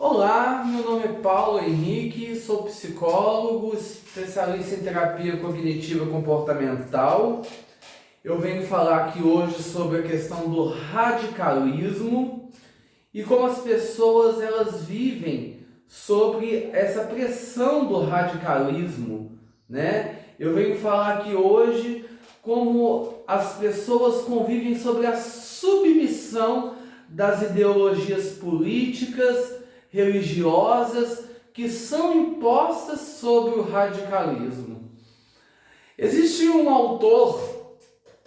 Olá, meu nome é Paulo Henrique, sou psicólogo, especialista em terapia cognitiva comportamental. Eu venho falar aqui hoje sobre a questão do radicalismo e como as pessoas elas vivem sobre essa pressão do radicalismo, né? Eu venho falar aqui hoje como as pessoas convivem sobre a submissão das ideologias políticas, religiosas que são impostas sobre o radicalismo. Existe um autor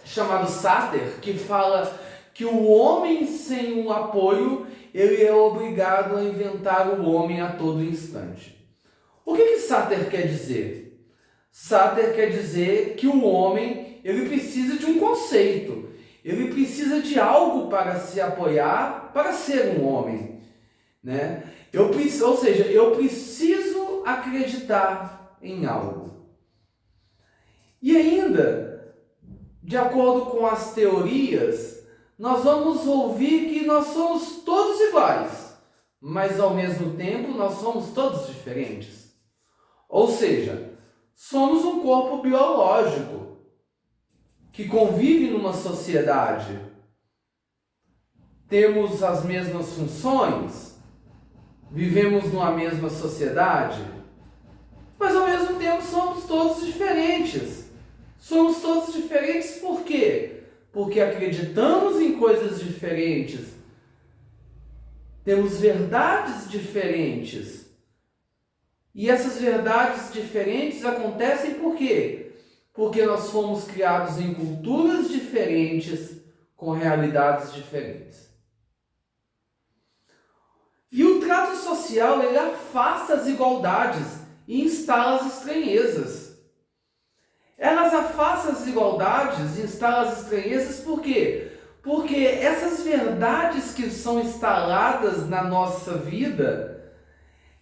chamado Sartre que fala que o homem sem um apoio, ele é obrigado a inventar o homem a todo instante. O que Sartre quer dizer? Sartre quer dizer que o homem, ele precisa de um conceito, ele precisa de algo para se apoiar para ser um homem, né? Eu preciso acreditar em algo. E ainda, de acordo com as teorias, nós vamos ouvir que nós somos todos iguais, mas ao mesmo tempo nós somos todos diferentes. Ou seja, somos um corpo biológico que convive numa sociedade. Temos as mesmas funções, vivemos numa mesma sociedade, mas ao mesmo tempo somos todos diferentes. Somos todos diferentes por quê? Porque acreditamos em coisas diferentes, temos verdades diferentes. E essas verdades diferentes acontecem por quê? Porque nós fomos criados em culturas diferentes, com realidades diferentes. E o trato social, ele afasta as igualdades e instala as estranhezas. Elas afastam as igualdades e instalam as estranhezas por quê? Porque essas verdades que são instaladas na nossa vida,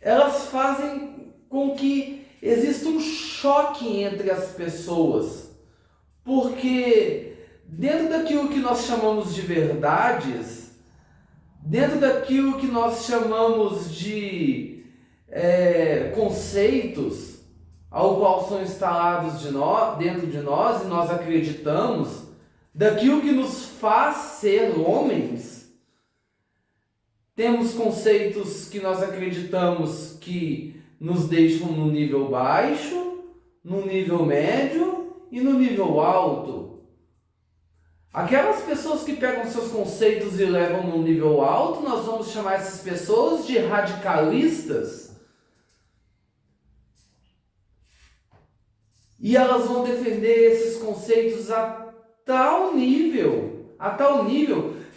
elas fazem com que exista um choque entre as pessoas. Porque dentro daquilo que nós chamamos de verdades, dentro daquilo que nós chamamos de conceitos, ao qual são instalados dentro de nós e nós acreditamos, daquilo que nos faz ser homens, temos conceitos que nós acreditamos que nos deixam no nível baixo, no nível médio e no nível alto. Aquelas pessoas que pegam seus conceitos e levam num nível alto, nós vamos chamar essas pessoas de radicalistas. E elas vão defender esses conceitos a tal nível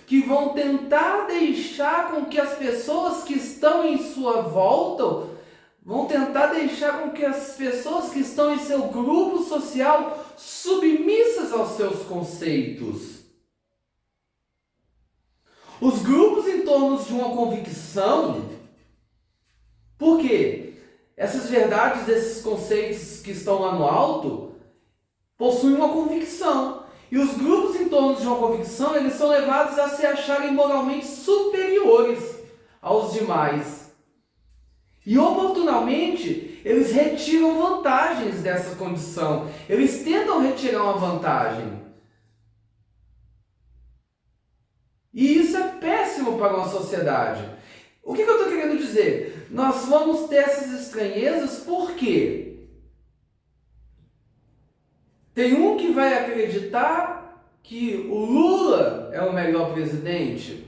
que vão tentar deixar com que as pessoas que estão em sua volta, vão tentar deixar com que as pessoas que estão em seu grupo social submissas aos seus conceitos. Os grupos em torno de uma convicção, por quê? Essas verdades, esses conceitos que estão lá no alto, possuem uma convicção. E os grupos em torno de uma convicção, eles são levados a se acharem moralmente superiores aos demais. E oportunamente, eles retiram vantagens dessa condição. Eles tentam retirar uma vantagem. E isso é péssimo para uma sociedade. O que eu estou querendo dizer? Nós vamos ter essas estranhezas por quê? Tem um que vai acreditar que o Lula é o melhor presidente.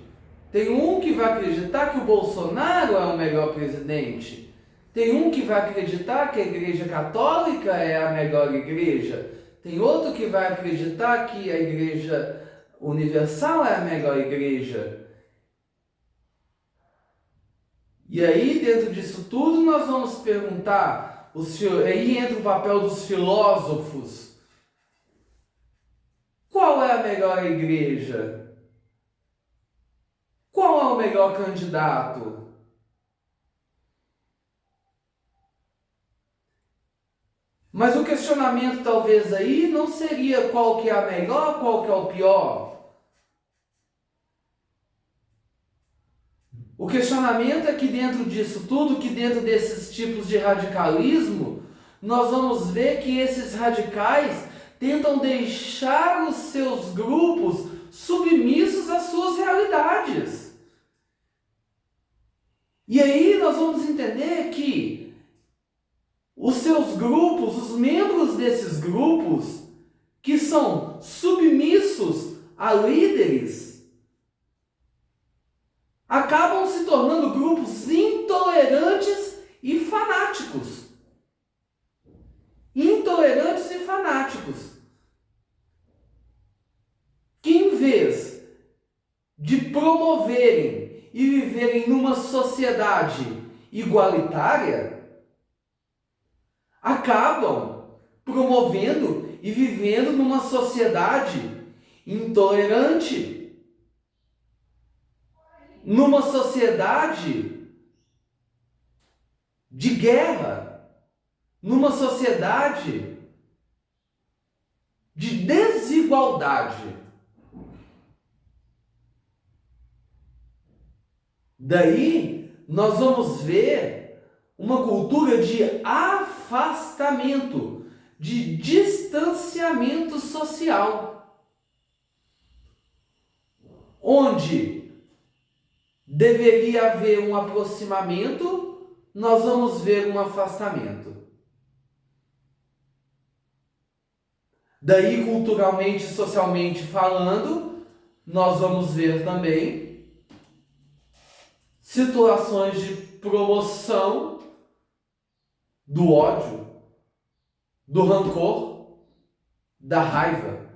Tem um que vai acreditar que o Bolsonaro é o melhor presidente. Tem um que vai acreditar que a Igreja Católica é a melhor igreja. Tem outro que vai acreditar que a Igreja Universal é a melhor igreja. E aí, dentro disso tudo, nós vamos perguntar, aí entra o papel dos filósofos. Qual é a melhor igreja? Qual é o melhor candidato? Mas o questionamento talvez aí não seria qual que é a melhor, qual que é o pior. O questionamento é que dentro disso tudo, que dentro desses tipos de radicalismo, nós vamos ver que esses radicais tentam deixar os seus grupos submissos às suas realidades. E aí nós vamos entender que os seus grupos, os membros desses grupos, que são submissos a líderes, acabam se tornando grupos intolerantes e fanáticos. Intolerantes e fanáticos. Que em vez de promoverem e viverem numa sociedade igualitária, acabam promovendo e vivendo numa sociedade intolerante, numa sociedade de guerra, numa sociedade de desigualdade. Daí nós vamos ver uma cultura de afastamento, de distanciamento social, onde deveria haver um aproximamento, nós vamos ver um afastamento. Daí, culturalmente e socialmente falando, nós vamos ver também situações de promoção do ódio, do rancor, da raiva.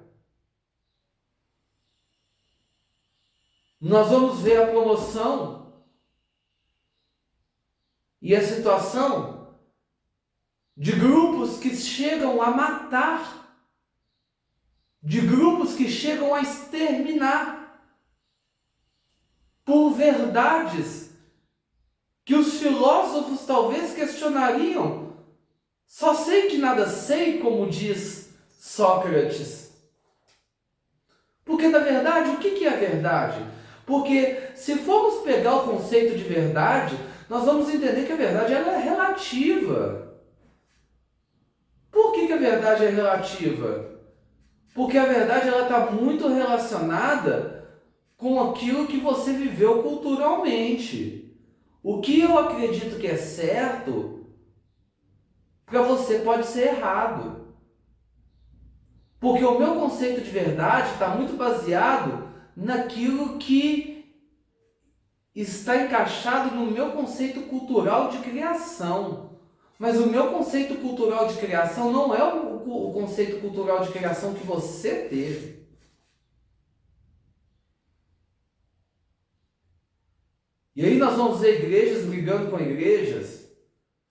Nós vamos ver a promoção e a situação de grupos que chegam a matar, de grupos que chegam a exterminar, por verdades que os filósofos talvez questionariam. Só sei que nada sei, como diz Sócrates. Porque, na verdade, o que é a verdade? Porque se formos pegar o conceito de verdade, nós vamos entender que a verdade ela é relativa. Por que a verdade é relativa? Porque a verdade ela está muito relacionada com aquilo que você viveu culturalmente. O que eu acredito que é certo, para você pode ser errado. Porque o meu conceito de verdade está muito baseado naquilo que está encaixado no meu conceito cultural de criação. Mas o meu conceito cultural de criação não é o conceito cultural de criação que você teve. E aí nós vamos ver igrejas brigando com igrejas,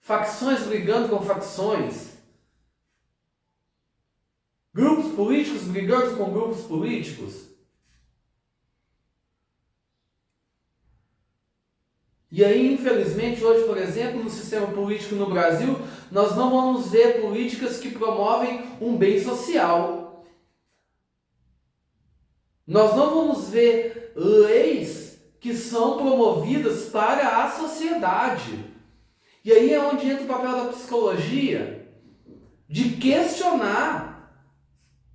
facções brigando com facções, grupos políticos brigando com grupos políticos. E aí, infelizmente, hoje, por exemplo, no sistema político no Brasil, nós não vamos ver políticas que promovem um bem social. Nós não vamos ver leis que são promovidas para a sociedade. E aí é onde entra o papel da psicologia, de questionar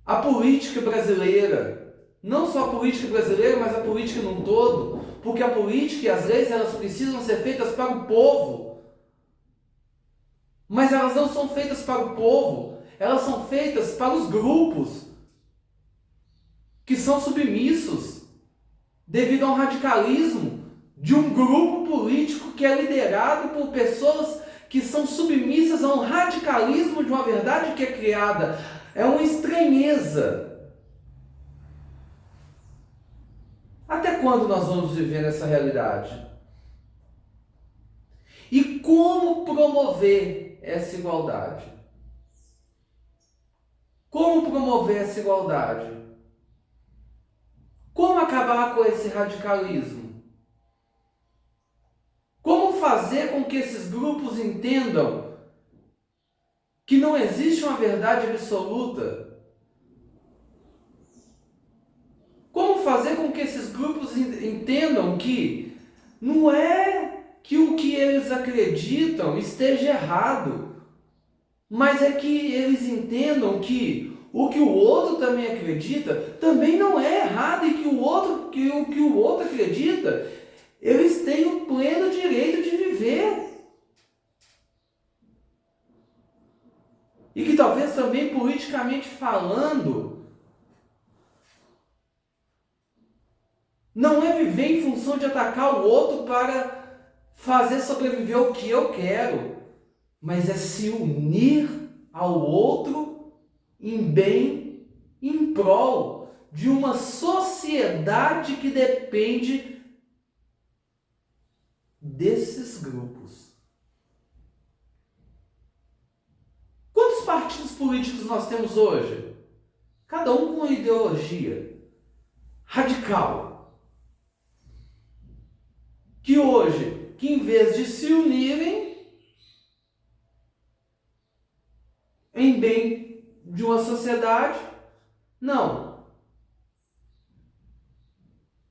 a política brasileira. Não só a política brasileira, mas a política num todo. Porque a política e as leis, elas precisam ser feitas para o povo. Mas elas não são feitas para o povo. Elas são feitas para os grupos que são submissos devido a um radicalismo de um grupo político que é liderado por pessoas que são submissas a um radicalismo de uma verdade que é criada. É uma estranheza. Até quando nós vamos viver nessa realidade? E como promover essa igualdade? Como promover essa igualdade? Como acabar com esse radicalismo? Como fazer com que esses grupos entendam que não existe uma verdade absoluta? Como fazer com que esses grupos entendam que Não é que o que eles acreditam esteja errado, mas é que eles entendam que o que o outro também acredita também não é errado e que o que o outro acredita, eles têm o pleno direito de viver. E que talvez também politicamente falando, não é viver em função de atacar o outro para fazer sobreviver o que eu quero, mas é se unir ao outro em bem, em prol de uma sociedade que depende desses grupos. Quantos partidos políticos nós temos hoje? Cada um com uma ideologia radical. Que hoje, que em vez de se unirem em bem de uma sociedade, não.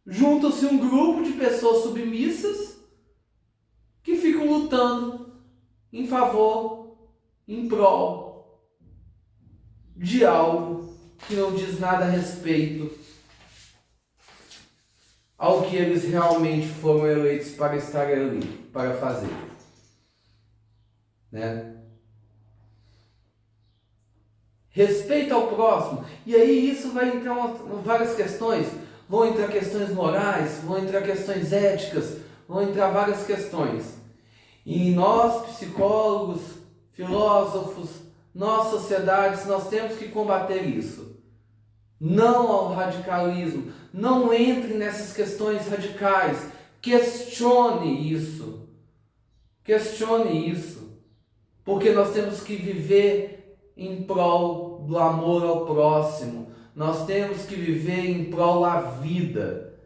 Junta-se um grupo de pessoas submissas que ficam lutando em favor, em prol de algo que não diz nada a respeito ao que eles realmente foram eleitos para estar ali, para fazer. Né? Respeito ao próximo. E aí isso vai entrar em várias questões. Vão entrar questões morais, vão entrar questões éticas, vão entrar várias questões. E nós, psicólogos, filósofos, nós, sociedades, nós temos que combater isso. Não ao radicalismo. Não entre nessas questões radicais. Questione isso. Questione isso. Porque nós temos que viver em prol do amor ao próximo. Nós temos que viver em prol da vida.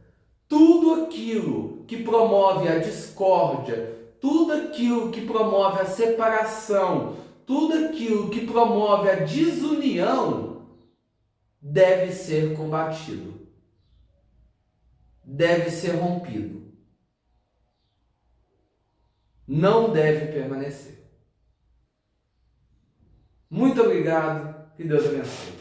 Tudo aquilo que promove a discórdia, tudo aquilo que promove a separação, tudo aquilo que promove a desunião, deve ser combatido. Deve ser rompido. Não deve permanecer. Muito obrigado, que Deus abençoe.